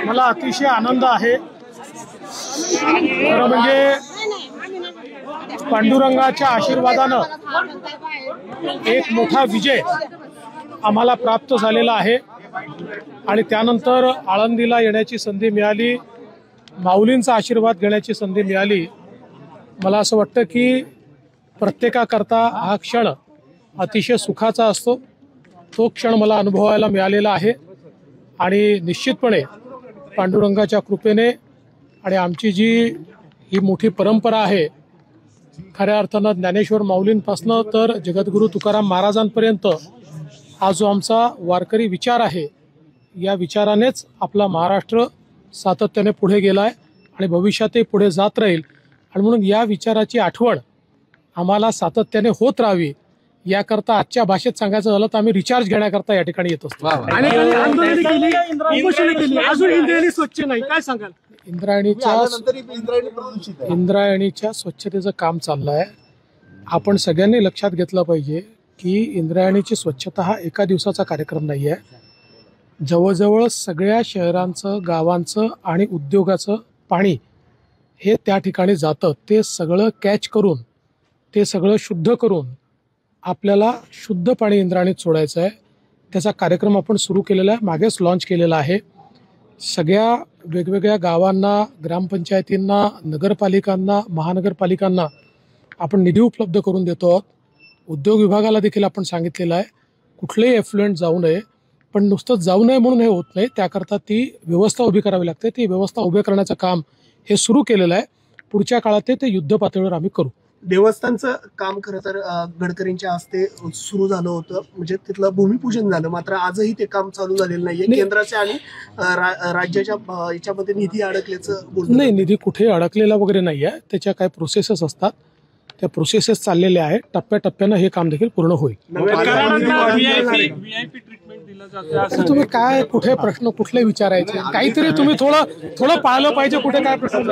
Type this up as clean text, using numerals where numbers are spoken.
मला अतिशय आनंद आहे। खरं म्हणजे पांडुरंगाच्या आशीर्वादानं एक मोठा विजय आम्हाला प्राप्त झालेला आहे आणि त्यानंतर आळंदीला येण्याची संधी मिळाली, माऊलींचा आशीर्वाद घेण्याची संधी मिळाली। मला असं वाटतं की प्रत्येकाकरता हा क्षण अतिशय सुखाचा असतो। तो क्षण मला अनुभवायला मिळालेला आहे आणि निश्चितपणे पांडुरंगाच्या कृपेने आणि आमची जी ही मोठी परंपरा आहे, खऱ्या अर्थानं ज्ञानेश्वर माऊलींपासनं तर जगद्गुरू तुकाराम महाराजांपर्यंत हा जो आमचा वारकरी विचार आहे, या विचारानेच आपला महाराष्ट्र सातत्याने पुढे गेला आहे आणि भविष्यातही पुढे जात राहील। आणि म्हणून या विचाराची आठवण आम्हाला सातत्याने होत राहावी याकरता आजच्या भाषेत सांगायचं झालं तर आम्ही रिचार्ज घेण्याकरता या ठिकाणी येत असतो। स्वच्छ नाही, काय सांगाल? इंद्रायणीच्या स्वच्छतेचं काम चाललं आहे। आपण सगळ्यांनी लक्षात घेतलं पाहिजे की इंद्रायणीची स्वच्छता हा एका दिवसाचा कार्यक्रम नाही आहे। जवळजवळ सगळ्या शहरांचं, गावांचं आणि उद्योगाचं पाणी हे त्या ठिकाणी जातं। ते सगळं कॅच करून, ते सगळं शुद्ध करून आपल्याला शुद्ध पाणी इंद्रायणीत सोडायचं आहे। त्याचा कार्यक्रम आपण सुरू केलेला आहे, मागेच लॉन्च केलेला आहे। सगळ्या वेगवेगळ्या गावांना, ग्रामपंचायतींना, नगरपालिकांना, महानगरपालिकांना आपण निधी उपलब्ध करून देतो आहोत। उद्योग विभागाला देखील आपण सांगितलेलं आहे कुठलेही एफ्लुएंट जाऊ नये, पण नुसतं जाऊ नये म्हणून हे होत नाही, त्याकरता ती व्यवस्था उभी करावी लागते। ती व्यवस्था उभी करण्याचं काम हे सुरू केलेलं आहे। पुढच्या काळात ते युद्ध पातळीवर आम्ही करू। देवस्थानचं काम खरं तर गडकरींच्या हस्ते सुरू झालं होतं, म्हणजे तिथलं भूमिपूजन झालं, मात्र आजही ते काम चालू झालेलं नाहीये। केंद्राचे आणि राज्याच्या याच्यामध्ये निधी अडकल्याचं बोलतो। नाही, निधी कुठे अडकलेला वगैरे नाही आहे। त्याच्या काही प्रोसेसेस असतात, त्या प्रोसेसेस चाललेल्या आहेत। टप्प्याटप्प्यानं हे काम देखील पूर्ण होईल। तुम्ही काय कुठे प्रश्न कुठले विचारायचे, काहीतरी तुम्ही थोडं पाहिलं पाहिजे कुठे काय प्रश्न